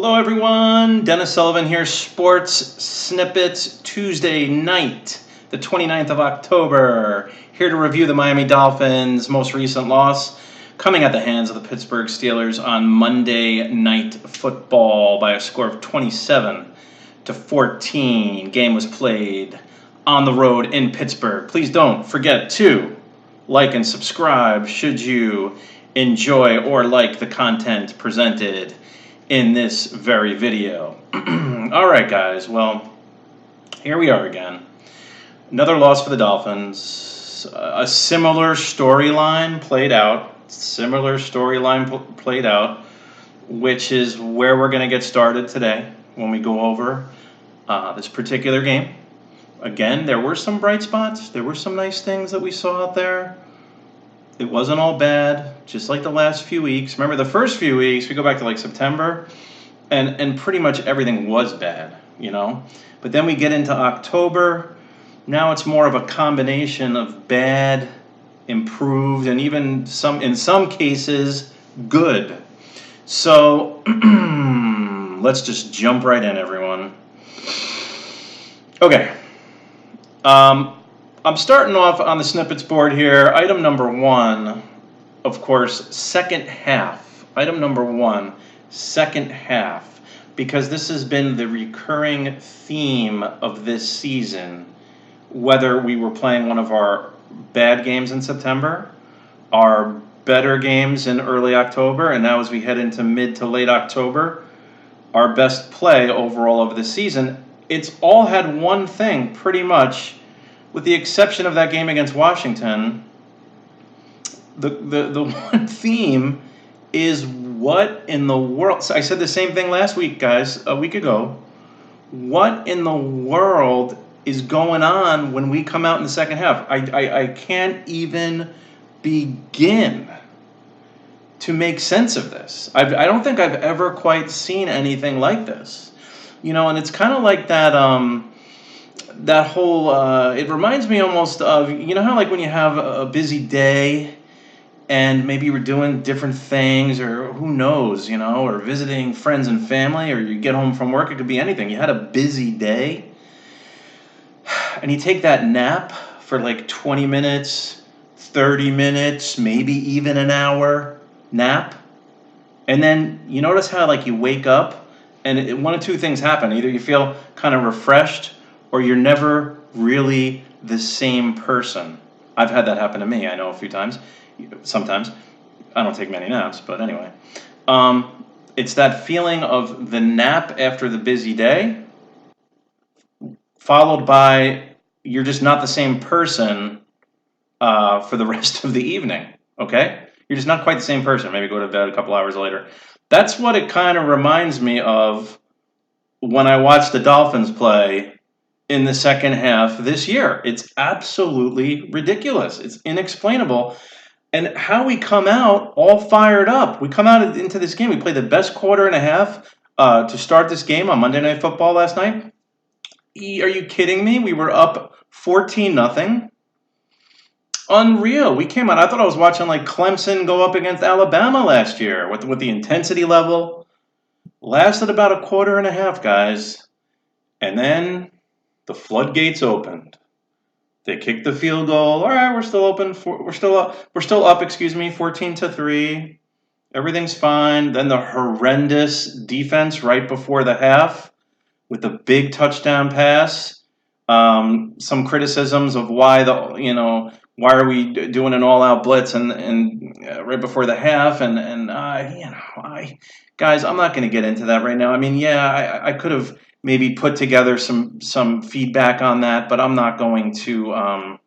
Hello everyone, Dennis Sullivan here, Sports Snippets Tuesday night, the 29th of October, here to review the Miami Dolphins' most recent loss, coming at the hands of the Pittsburgh Steelers on Monday Night Football by a score of 27-14. Game was played on the road in Pittsburgh. Please don't forget to like and subscribe should you enjoy or like the content presented in this very video. All right, guys. Well, here we are again. Another loss for the Dolphins. A similar storyline played out. Which is where we're going to get started today when we go over this particular game. Again, there were some bright spots. There were some nice things that we saw out there. It wasn't all bad, just like the last few weeks. Remember, the first few weeks, we go back to like September, and pretty much everything was bad, you know? But then we get into October. Now it's more of a combination of bad, improved, and even in some cases, good. So let's just jump right in, everyone. Okay. I'm starting off on the snippets board here. Item number one, of course, second half. Item number one, second half. Because this has been the recurring theme of this season. Whether we were playing one of our bad games in September, our better games in early October, and now as we head into mid to late October, our best play overall of the season, it's all had one thing pretty much. With the exception of that game against Washington, the one theme is what in the world. So I said the same thing last week, guys, a week ago. What in the world is going on when we come out in the second half? I can't even begin to make sense of this. I don't think I've ever quite seen anything like this. You know, and it's kind of like that. That whole, it reminds me almost of, you know how like when you have a busy day and maybe you were doing different things or who knows, you know, or visiting friends and family, or you get home from work, it could be anything. You had a busy day and you take that nap for like 20 minutes, 30 minutes, maybe even an hour nap. And then you notice how like you wake up and one of two things happen. Either you feel kind of refreshed or you're never really the same person. I've had that happen to me, I know, a few times. Sometimes. I don't take many naps, but anyway. It's that feeling of the nap after the busy day, followed by you're just not the same person for the rest of the evening, okay? You're just not quite the same person. Maybe go to bed a couple hours later. That's what it kind of reminds me of when I watch the Dolphins play in the second half this year. It's absolutely ridiculous. It's inexplainable. And how we come out all fired up. We come out into this game. We played the best quarter and a half to start this game on Monday Night Football last night. Are you kidding me? We were up 14-0. Unreal. We came out. I thought I was watching like Clemson go up against Alabama last year with the intensity level. Lasted about a quarter and a half, guys. And then the floodgates opened. They kicked the field goal. All right, we're still open. We're still up. 14-3. Everything's fine. Then the horrendous defense right before the half with the big touchdown pass. Some criticisms of why are we doing an all-out blitz and right before the half guys, I'm not going to get into that right now. I mean, yeah, I could have maybe put together some feedback on that, but I'm not going to. I'm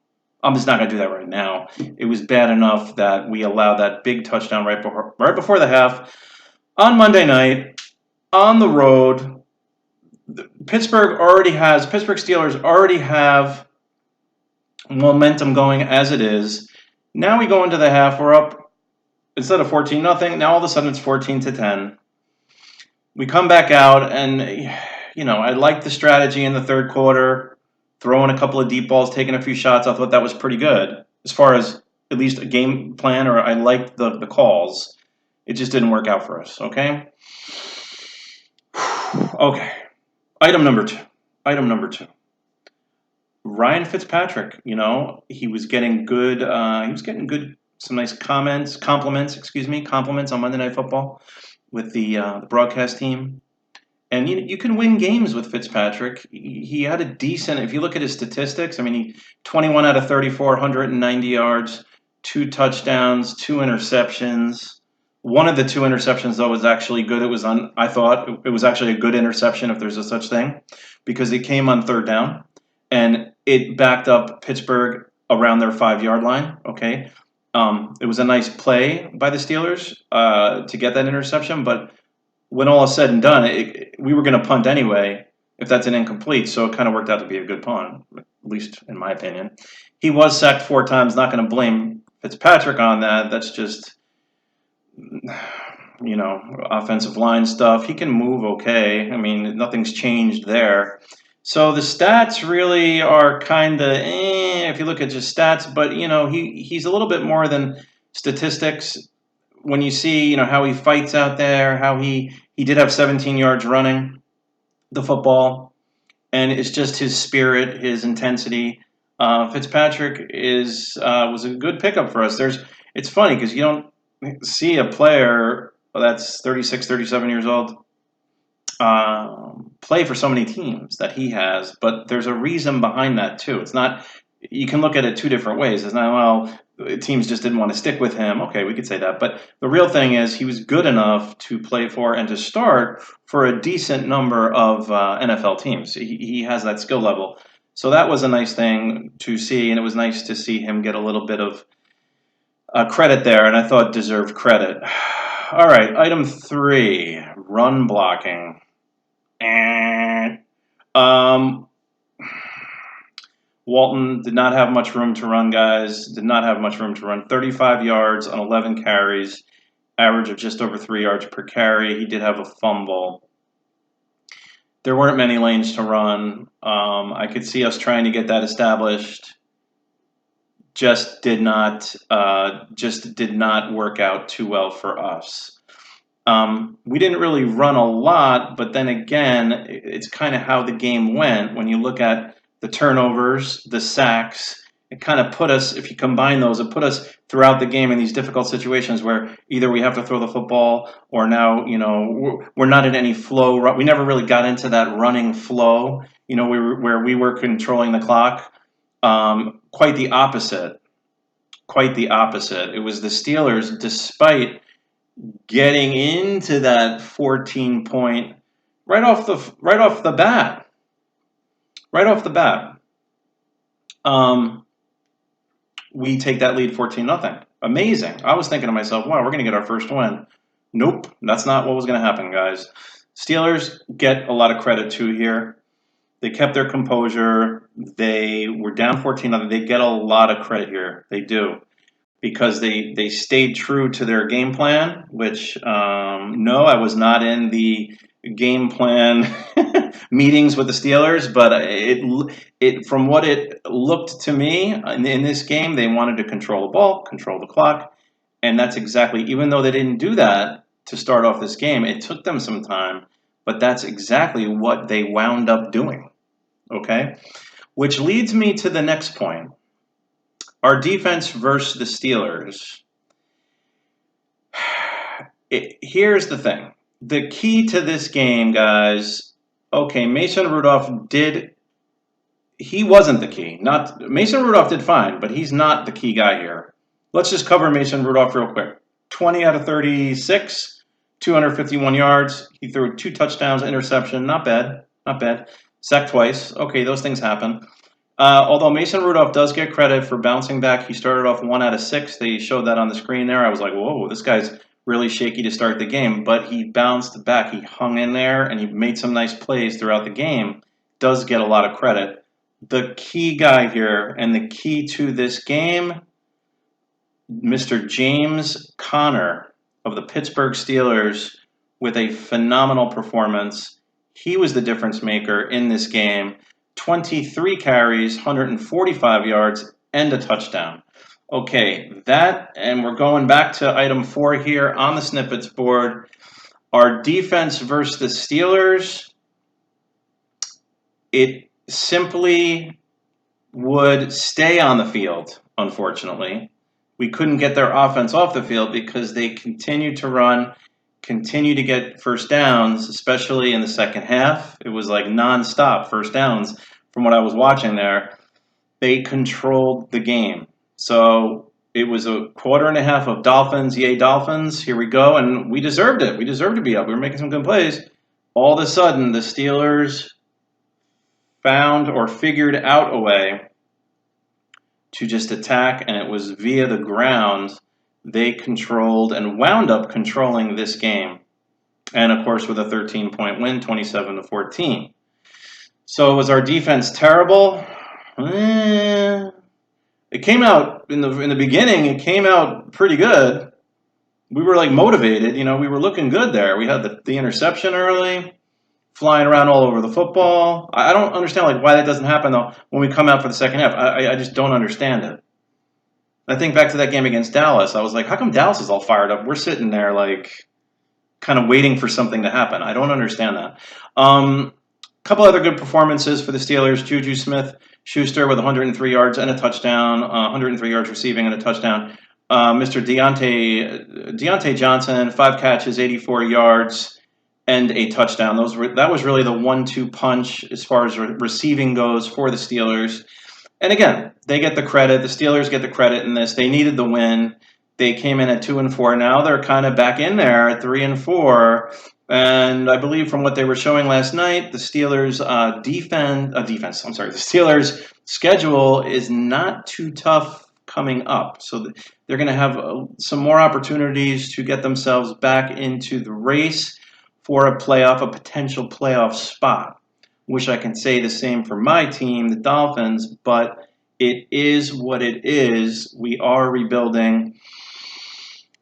just not going to do that right now. It was bad enough that we allowed that big touchdown right before the half on Monday night on the road. Pittsburgh Steelers already have momentum going as it is. Now we go into the half. We're up instead of 14-0. Now all of a sudden it's 14-10. We come back out and. You know, I liked the strategy in the third quarter, throwing a couple of deep balls, taking a few shots. I thought that was pretty good as far as at least a game plan, or I liked the calls. It just didn't work out for us, okay? Okay. Item number two. Item number two. Ryan Fitzpatrick, he was getting good. Some nice compliments on Monday Night Football with the broadcast team. And you can win games with Fitzpatrick. He had a decent. If you look at his statistics, I mean, 21 out of 34, 190 yards, 2 touchdowns, 2 interceptions. One of the 2 interceptions though was actually good. I thought it was actually a good interception if there's a such thing, because it came on 3rd down, and it backed up Pittsburgh around their 5-yard line. Okay, it was a nice play by the Steelers to get that interception, but when all is said and done, we were going to punt anyway if that's an incomplete, so it kind of worked out to be a good punt, at least in my opinion. He was sacked 4 times. Not going to blame Fitzpatrick on that. That's just, offensive line stuff. He can move okay. I mean, nothing's changed there. So the stats really are kind of if you look at just stats, but he's a little bit more than statistics. When you see, how he fights out there, how he did have 17 yards running the football, and it's just his spirit, his intensity. Fitzpatrick was a good pickup for us. It's funny because you don't see a player that's 36, 37 years old play for so many teams that he has, but there's a reason behind that too. It's not. You can look at it 2 different ways. It's not, teams just didn't want to stick with him. Okay, we could say that. But the real thing is he was good enough to play for and to start for a decent number of NFL teams. He has that skill level. So that was a nice thing to see, and it was nice to see him get a little bit of credit there, and I thought deserved credit. All right, item 3, run blocking. Walton did not have much room to run, guys. Did not have much room to run. 35 yards on 11 carries, average of just over 3 yards per carry. He did have a fumble. There weren't many lanes to run. I could see us trying to get that established. Just did not work out too well for us. We didn't really run a lot, but then again, it's kind of how the game went. When you look at the turnovers, the sacks, it kind of put us, if you combine those, it put us throughout the game in these difficult situations where either we have to throw the football or now, we're not in any flow. We never really got into that running flow, where we were controlling the clock. Quite the opposite. Quite the opposite. It was the Steelers, despite getting into that 14-point right off the bat. We take that lead 14-0. Amazing. I was thinking to myself, wow, we're going to get our first win. Nope, that's not what was going to happen, guys. Steelers get a lot of credit too here. They kept their composure. They were down 14-0. They get a lot of credit here. They do. Because they stayed true to their game plan, which, no, I was not in the game plan meetings with the Steelers, but it from what it looked to me in this game, they wanted to control the ball, control the clock, and that's exactly, even though they didn't do that to start off this game, it took them some time, but that's exactly what they wound up doing, okay? Which leads me to the next point. Our defense versus the Steelers. Here's the thing. The key to this game, guys, okay, Mason Rudolph he wasn't the key. Mason Rudolph did fine, but he's not the key guy here. Let's just cover Mason Rudolph real quick. 20 out of 36, 251 yards. He threw 2 touchdowns, interception. Not bad. Sacked twice. Okay, those things happen. Although Mason Rudolph does get credit for bouncing back. He started off 1 out of 6. They showed that on the screen there. I was like, whoa, this guy's really shaky to start the game. But he bounced back. He hung in there, and he made some nice plays throughout the game. Does get a lot of credit. The key guy here, and the key to this game, Mr. James Conner of the Pittsburgh Steelers with a phenomenal performance. He was the difference maker in this game. 23 carries, 145 yards, and a touchdown. Okay, and we're going back to item 4 here on the snippets board. Our defense versus the Steelers, it simply would stay on the field, unfortunately. We couldn't get their offense off the field because they continued to run, continue to get first downs, especially in the second half. It was like nonstop first downs from what I was watching there. They controlled the game. So it was a quarter and a half of Dolphins, yay Dolphins, here we go, and we deserved it. We deserved to be up. We were making some good plays. All of a sudden, the Steelers found or figured out a way to just attack, and it was via the ground they controlled and wound up controlling this game. And of course, with a 13-point win, 27-14. So was our defense terrible? It came out in the beginning. It came out pretty good. We were like motivated. You know, we were looking good there. We had the interception early, flying around all over the football. I don't understand like why that doesn't happen though when we come out for the second half. I just don't understand it. I think back to that game against Dallas. I was like, how come Dallas is all fired up? We're sitting there like kind of waiting for something to happen. I don't understand that. Couple other good performances for the Steelers. JuJu Smith Schuster with 103 yards and a touchdown, 103 yards receiving and a touchdown. Mr. Diontae Johnson, 5 catches, 84 yards, and a touchdown. That was really the 1-2 punch as far as receiving goes for the Steelers. And again, they get the credit. The Steelers get the credit in this. They needed the win. They came in at 2-4. Now they're kind of back in there at 3-4. And I believe from what they were showing last night, the Steelers' the Steelers' schedule is not too tough coming up. So they're going to have some more opportunities to get themselves back into the race for a potential playoff spot. Wish I can say the same for my team, the Dolphins, but it is what it is. We are rebuilding.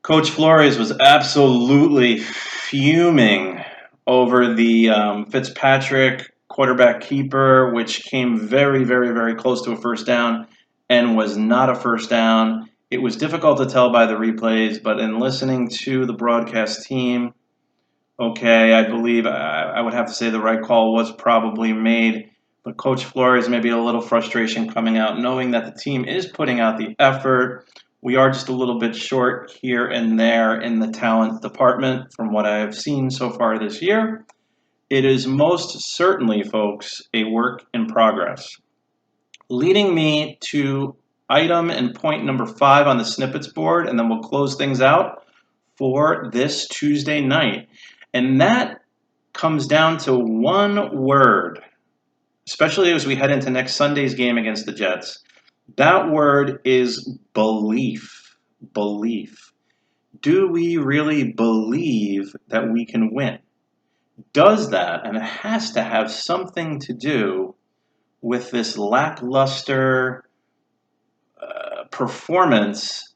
Coach Flores was absolutely fuming over the Fitzpatrick quarterback keeper, which came very, very, very close to a first down and was not a first down. It was difficult to tell by the replays, but in listening to the broadcast team, okay, I believe I would have to say the right call was probably made. But Coach Flores, maybe a little frustration coming out, knowing that the team is putting out the effort. We are just a little bit short here and there in the talent department from what I have seen so far this year. It is most certainly, folks, a work in progress. Leading me to item and point number 5 on the snippets board, and then we'll close things out for this Tuesday night. And that comes down to one word, especially as we head into next Sunday's game against the Jets. That word is belief. Belief. Do we really believe that we can win? Does that, and it has to have something to do with this lackluster performance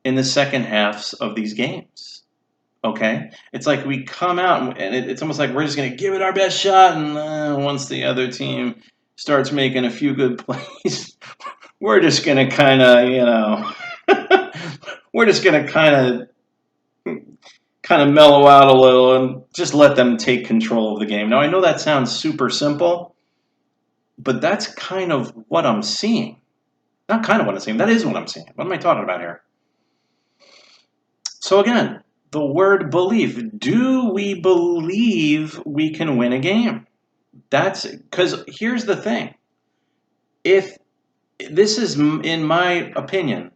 in the second halves of these games. Okay? It's like we come out and it's almost like we're just going to give it our best shot, and once the other team starts making a few good plays, we're just going to kind of, we're just going to kind of mellow out a little and just let them take control of the game. Now, I know that sounds super simple, but that's kind of what I'm seeing. Not kind of what I'm seeing. That is what I'm seeing. What am I talking about here? So again, the word belief. Do we believe we can win a game? That's because here's the thing. If this is, in my opinion,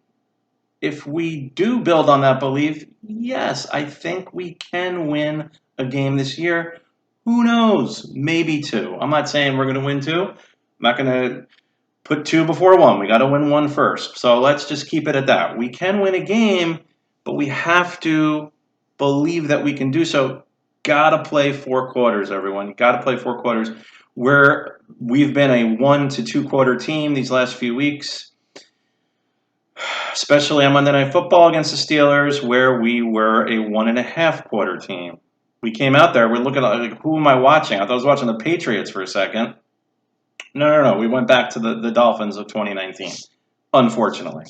if we do build on that belief, yes, I think we can win a game this year. Who knows? Maybe 2. I'm not saying we're going to win 2. I'm not going to put 2 before 1. We got to win 1 first. So let's just keep it at that. We can win a game, but we have to believe that we can do so. Got to play 4 quarters, everyone. Got to play 4 quarters. We've been a 1 to 2 quarter team these last few weeks, especially on Monday Night Football against the Steelers, where we were a 1.5 quarter team. We came out there, we're looking at, like, who am I watching? I thought I was watching the Patriots for a second. No. We went back to the Dolphins of 2019, unfortunately.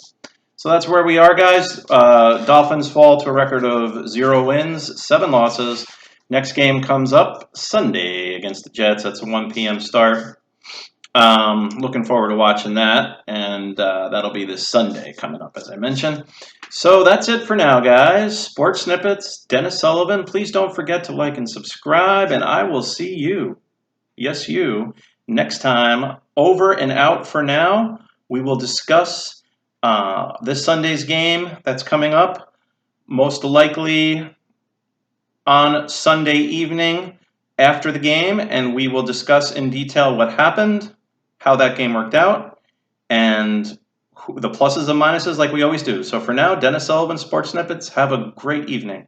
So that's where we are, guys. Dolphins fall to a record of 0 wins, 7 losses. Next game comes up Sunday against the Jets. That's a 1 p.m. start. Looking forward to watching that, and that'll be this Sunday coming up, as I mentioned. So that's it for now, guys. Sports Snippets, Dennis Sullivan. Please don't forget to like and subscribe, and I will see you, yes, you, next time. Over and out for now. We will discuss this Sunday's game that's coming up, most likely on Sunday evening after the game, and we will discuss in detail what happened, how that game worked out, and the pluses and minuses like we always do. So for now, Dennis Sullivan, Sports Snippets, have a great evening.